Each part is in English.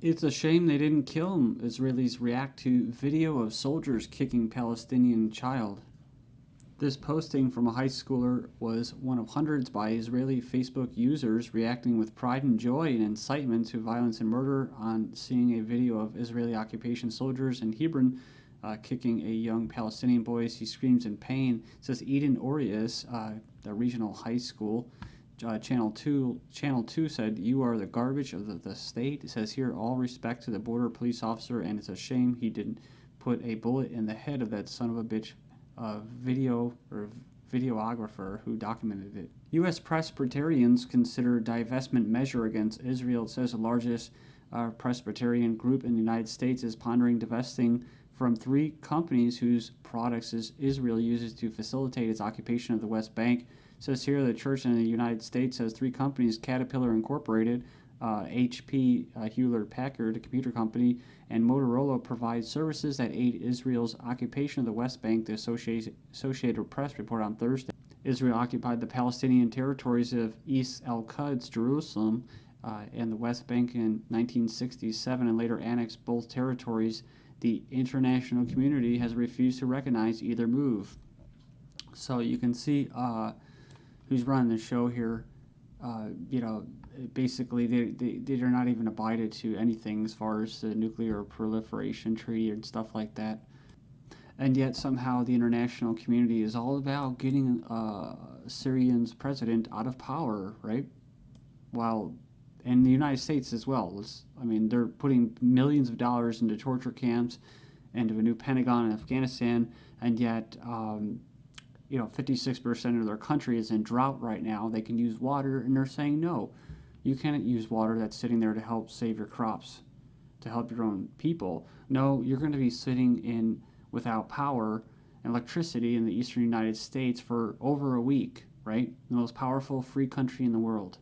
It's a shame they didn't kill him. Israelis react to video of soldiers kicking Palestinian child. This posting from a high schooler was one of hundreds by Israeli Facebook users reacting with pride and joy and incitement to violence and murder on seeing a video of Israeli occupation soldiers in Hebron kicking a young Palestinian boy as he screams in pain. It says Eden Orius, the regional high school. Channel 2 said, "You are the garbage of the state." It says here, "All respect to the border police officer, and it's a shame he didn't put a bullet in the head of that son of a bitch videographer who documented it." U.S. Presbyterians consider divestment measure against Israel. It says the largest Presbyterian group in the United States is pondering divesting from 3 companies whose products Israel uses to facilitate its occupation of the West Bank. It says here the church in the United States has 3 companies: Caterpillar Incorporated, HP, Hewlett-Packard, a computer company, and Motorola provide services that aid Israel's occupation of the West Bank, the Associated Press reported on Thursday. Israel occupied the Palestinian territories of East al-Quds, Jerusalem, and the West Bank in 1967 and later annexed both territories. The international community has refused to recognize either move. So you can see who's running the show here. Basically they're not even abided to anything as far as the nuclear proliferation treaty and stuff like that. And yet somehow the international community is all about getting Syrian's president out of power, right? While in the United States as well. They're putting millions of dollars into torture camps, into a new Pentagon in Afghanistan, and yet 56% of their country is in drought right now. They can use water, and they're saying no. You can't use water that's sitting there to help save your crops, to help your own people. No, you're going to be sitting in without power and electricity in the eastern United States for over a week, right? The most powerful free country in the world.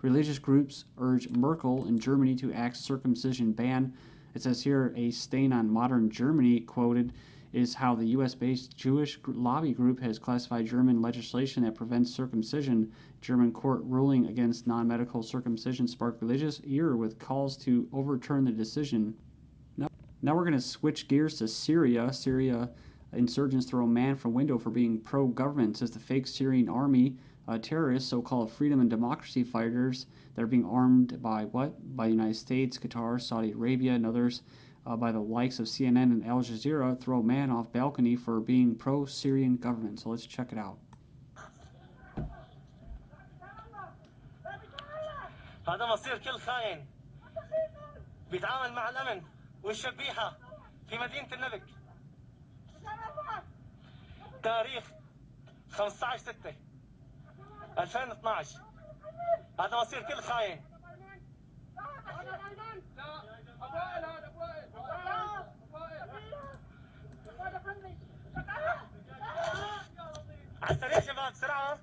Religious groups urge Merkel in Germany to act circumcision ban. It says here, a stain on modern Germany, quoted, is how the U.S.-based Jewish lobby group has classified German legislation that prevents circumcision. German court ruling against non-medical circumcision sparked religious ire with calls to overturn the decision. Now we're going to switch gears to Syria. Syria insurgents throw a man from window for being pro-government, says the fake Syrian army. Terrorists, so-called freedom and democracy fighters that are being armed by what? By the United States, Qatar, Saudi Arabia, and others, by the likes of CNN and Al Jazeera, throw a man off balcony for being pro-Syrian government. So let's check it out. هذا مصير كل خاين بيتعامل مع الأمن والشبيحة في مدينة النبك. تاريخ 15/6/2012. هذا مصير كل خاين. على السريع شباب بسرعة.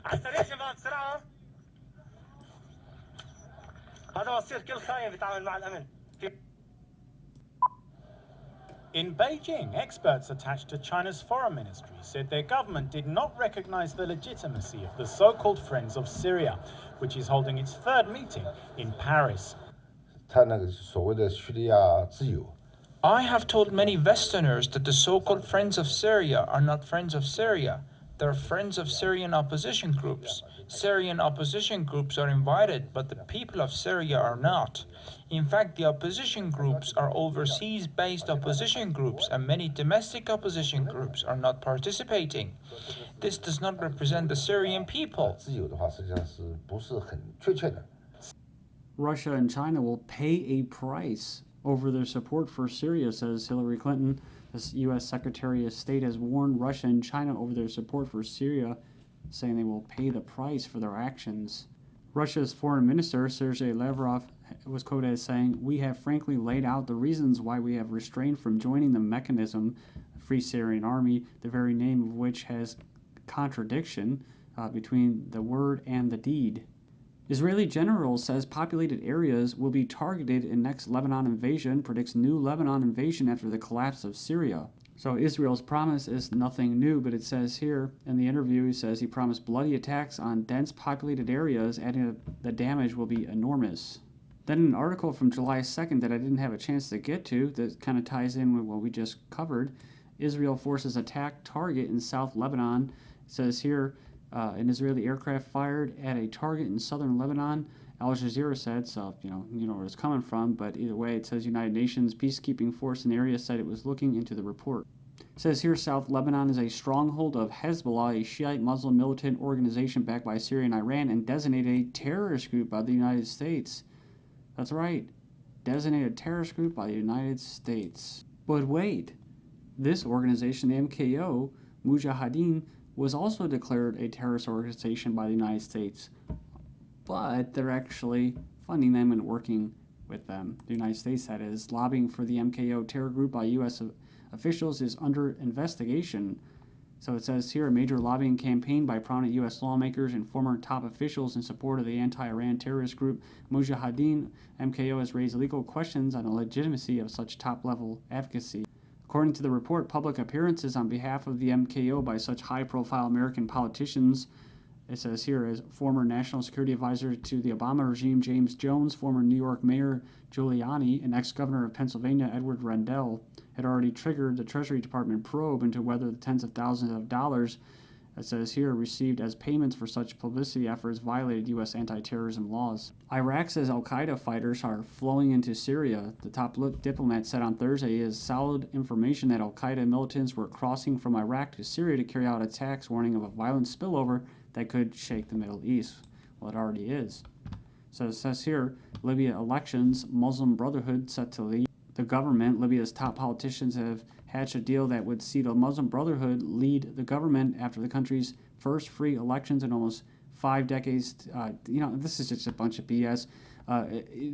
على السريع شباب بسرعة. هذا مصير كل خاين بيتعامل مع الأمن. In Beijing, experts attached to China's foreign ministry said their government did not recognize the legitimacy of the so-called Friends of Syria, which is holding its 3rd meeting in Paris. I have told many Westerners that the so-called Friends of Syria are not Friends of Syria. They're Friends of Syrian opposition groups. Syrian opposition groups are invited, but the people of Syria are not. In fact, the opposition groups are overseas-based opposition groups, and many domestic opposition groups are not participating. This does not represent the Syrian people. Russia and China will pay a price over their support for Syria, says Hillary Clinton. The U.S. Secretary of State has warned Russia and China over their support for Syria, saying they will pay the price for their actions. Russia's foreign minister, Sergei Lavrov, was quoted as saying, "We have frankly laid out the reasons why we have restrained from joining the mechanism, Free Syrian Army, the very name of which has contradiction between the word and the deed." Israeli general says populated areas will be targeted in next Lebanon invasion, predicts new Lebanon invasion after the collapse of Syria. So Israel's promise is nothing new, but it says here in the interview, he says he promised bloody attacks on dense populated areas, adding that the damage will be enormous. Then an article from July 2nd that I didn't have a chance to get to that kind of ties in with what we just covered. Israel forces attack target in South Lebanon. It says here, an Israeli aircraft fired at a target in southern Lebanon. Al Jazeera said, so you know where it's coming from, but either way, it says United Nations peacekeeping force in the area said it was looking into the report. It says here South Lebanon is a stronghold of Hezbollah, a Shiite Muslim militant organization backed by Syria and Iran, and designated a terrorist group by the United States. That's right, designated terrorist group by the United States. But wait, this organization, the MKO, Mujahideen, was also declared a terrorist organization by the United States. But they're actually funding them and working with them. The United States, that is, lobbying for the MKO terror group by U.S. officials is under investigation. So it says here a major lobbying campaign by prominent U.S. lawmakers and former top officials in support of the anti-Iran terrorist group Mujahideen MKO has raised legal questions on the legitimacy of such top-level advocacy. According to the report, public appearances on behalf of the MKO by such high-profile American politicians, it says here, as former National Security Advisor to the Obama regime James Jones, former New York Mayor Giuliani, and ex-governor of Pennsylvania Edward Rendell, had already triggered the Treasury Department probe into whether the tens of thousands of dollars, it says here, received as payments for such publicity efforts violated U.S. anti-terrorism laws. Iraq says al-Qaeda fighters are flowing into Syria. The top diplomat said on Thursday is solid information that al-Qaeda militants were crossing from Iraq to Syria to carry out attacks, warning of a violent spillover that could shake the Middle East. Well, it already is. So it says here, Libya elections, Muslim Brotherhood set to lead the government. Libya's top politicians have hatched a deal that would see the Muslim Brotherhood lead the government after the country's first free elections in almost 5 decades. This is just a bunch of BS.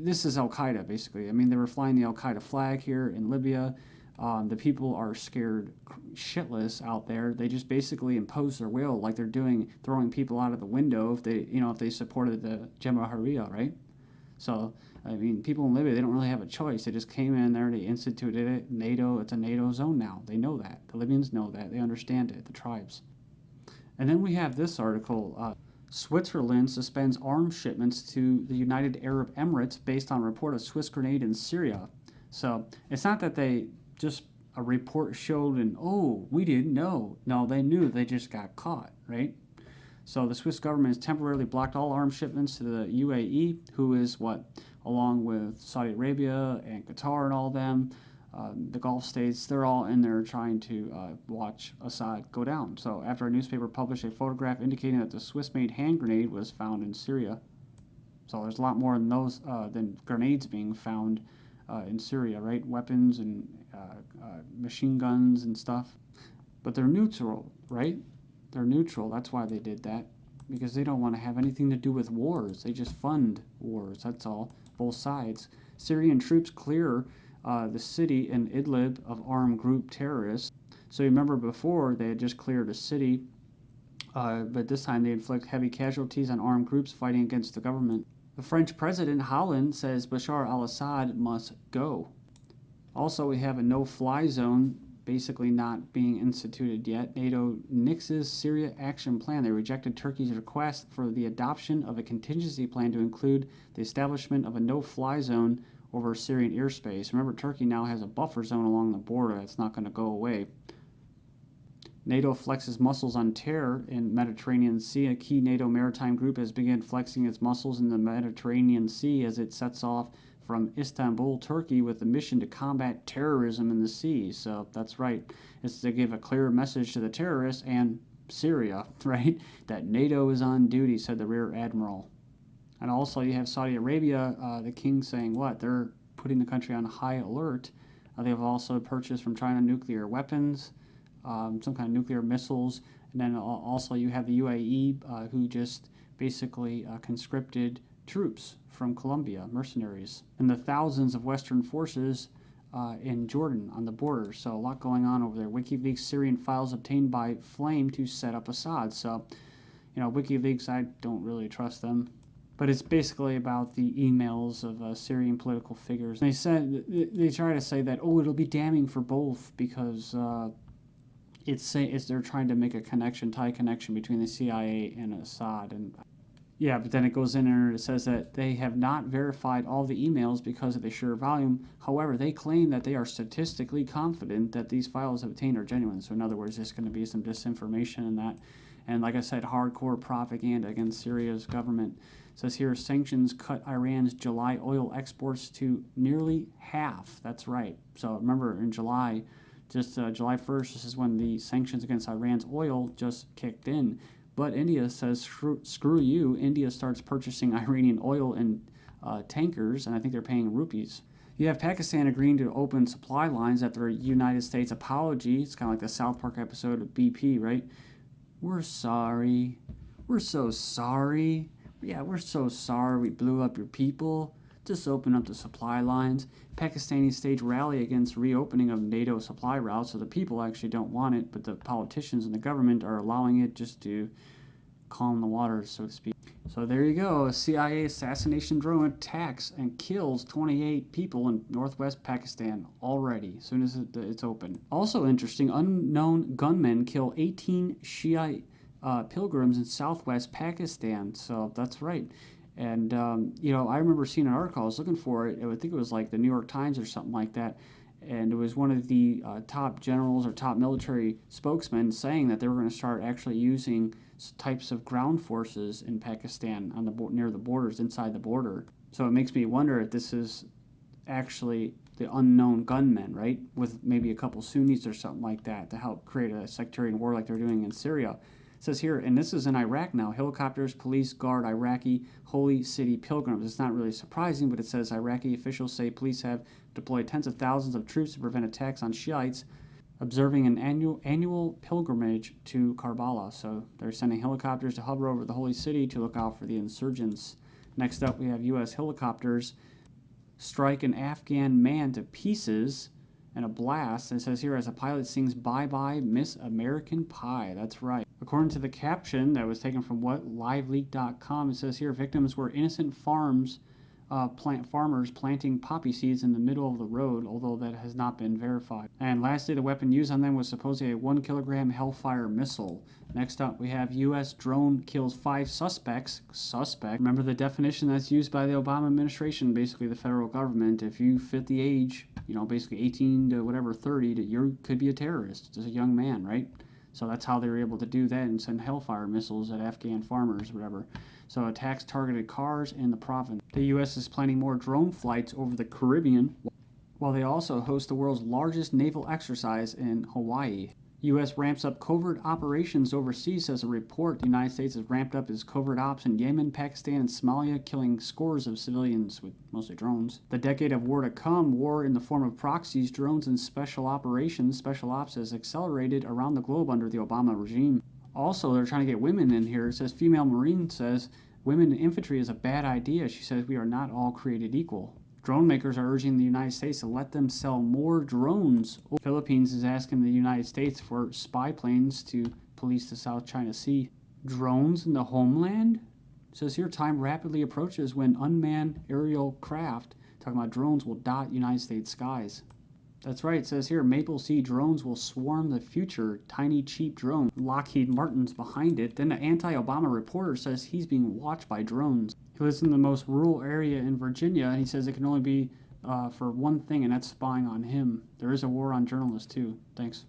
This is Al-Qaeda, basically. I mean, they were flying the Al-Qaeda flag here in Libya. The people are scared shitless out there. They just basically impose their will, like they're doing, throwing people out of the window if they supported the Jamahiriya, right? So, I mean, people in Libya, they don't really have a choice. They just came in there, they instituted it. NATO, it's a NATO zone now. They know that. The Libyans know that. They understand it, the tribes. And then we have this article. Switzerland suspends arms shipments to the United Arab Emirates based on report of Swiss grenade in Syria. So, it's not that they just a report showed and, oh, we didn't know. No, they knew. They just got caught, right? So the Swiss government has temporarily blocked all arms shipments to the UAE, who is along with Saudi Arabia and Qatar and all them, the Gulf states, they're all in there trying to watch Assad go down. So after a newspaper published a photograph indicating that the Swiss-made hand grenade was found in Syria. So there's a lot more than grenades being found in Syria, right? Weapons and machine guns and stuff. But they're neutral, right? They're neutral. That's why they did that. Because they don't want to have anything to do with wars. They just fund wars. That's all. Both sides. Syrian troops clear the city in Idlib of armed group terrorists. So you remember before they had just cleared a city, but this time they inflict heavy casualties on armed groups fighting against the government. The French president, Hollande, says Bashar al-Assad must go. Also, we have a no-fly zone basically not being instituted yet. NATO nixes Syria action plan. They rejected Turkey's request for the adoption of a contingency plan to include the establishment of a no-fly zone over Syrian airspace. Remember, Turkey now has a buffer zone along the border that's not going to go away. NATO flexes muscles on terror in Mediterranean Sea. A key NATO maritime group has begun flexing its muscles in the Mediterranean Sea as it sets off from Istanbul, Turkey, with the mission to combat terrorism in the sea. So that's right. It's to give a clear message to the terrorists and Syria, right, that NATO is on duty, said the Rear Admiral. And also you have Saudi Arabia, the king saying what? They're putting the country on high alert. They've also purchased from China nuclear weapons, some kind of nuclear missiles. And then also you have the UAE who just basically conscripted troops from Colombia, mercenaries, and the thousands of Western forces in Jordan on the border. So a lot going on over there. WikiLeaks Syrian files obtained by Flame to set up Assad. So, WikiLeaks, I don't really trust them. But it's basically about the emails of Syrian political figures. They try to say that it'll be damning for both because they're trying to make a tight connection between the CIA and Assad. And yeah, but then it goes in and it says that they have not verified all the emails because of the sheer volume. However, they claim that they are statistically confident that these files obtained are genuine. So in other words, there's going to be some disinformation in that. And like I said, hardcore propaganda against Syria's government. It says here, sanctions cut Iran's July oil exports to nearly half. That's right. So remember, in July, July 1st, this is when the sanctions against Iran's oil just kicked in. But India says, screw you. India starts purchasing Iranian oil in tankers, and I think they're paying rupees. You have Pakistan agreeing to open supply lines after a United States apology. It's kind of like the South Park episode of BP, right? We're sorry. We're so sorry. Yeah, we're so sorry we blew up your people. Just open up the supply lines. Pakistani stage rally against reopening of NATO supply routes. So the people actually don't want it, but the politicians and the government are allowing it just to calm the waters, so to speak. So there you go. A CIA assassination drone attacks and kills 28 people in northwest Pakistan already, as soon as it's open. Also interesting, unknown gunmen kill 18 Shiite pilgrims in southwest Pakistan. So that's right. And, I remember seeing an article, I was looking for it, I think it was like the New York Times or something like that, and it was one of the top generals or top military spokesmen saying that they were going to start actually using types of ground forces in Pakistan on near the borders, inside the border. So it makes me wonder if this is actually the unknown gunmen, right, with maybe a couple Sunnis or something like that to help create a sectarian war like they're doing in Syria. It says here, and this is in Iraq now, helicopters, police guard Iraqi holy city pilgrims. It's not really surprising, but it says Iraqi officials say police have deployed tens of thousands of troops to prevent attacks on Shiites observing an annual pilgrimage to Karbala. So they're sending helicopters to hover over the holy city to look out for the insurgents. Next up, we have U.S. helicopters strike an Afghan man to pieces in a blast. It says here, as a pilot sings "Bye Bye Miss American Pie." That's right. According to the caption that was taken from liveleak.com, it says here, victims were innocent farmers planting poppy seeds in the middle of the road, although that has not been verified. And lastly, the weapon used on them was supposedly a 1 kilogram Hellfire missile. Next up, we have U.S. drone kills 5 suspects. Remember the definition that's used by the Obama administration, basically the federal government. If you fit the age, basically 18 to whatever, 30, you could be a terrorist as a young man, right? So that's how they were able to do that and send Hellfire missiles at Afghan farmers, whatever. So attacks targeted cars in the province. The U.S. is planning more drone flights over the Caribbean, while they also host the world's largest naval exercise in Hawaii. U.S. ramps up covert operations overseas, says a report. The United States has ramped up its covert ops in Yemen, Pakistan, and Somalia, killing scores of civilians with mostly drones. The decade of war to come, war in the form of proxies, drones, and special operations, special ops has accelerated around the globe under the Obama regime. Also, they're trying to get women in here. It says female Marine says women in infantry is a bad idea. She says we are not all created equal. Drone makers are urging the United States to let them sell more drones. The Philippines is asking the United States for spy planes to police the South China Sea. Drones in the homeland? It says here, time rapidly approaches when unmanned aerial craft, talking about drones, will dot United States skies. That's right, it says here, Maple Sea drones will swarm the future, tiny cheap drones. Lockheed Martin's behind it. Then an anti-Obama reporter says he's being watched by drones. He lives in the most rural area in Virginia, and he says it can only be for one thing, and that's spying on him. There is a war on journalists, too. Thanks.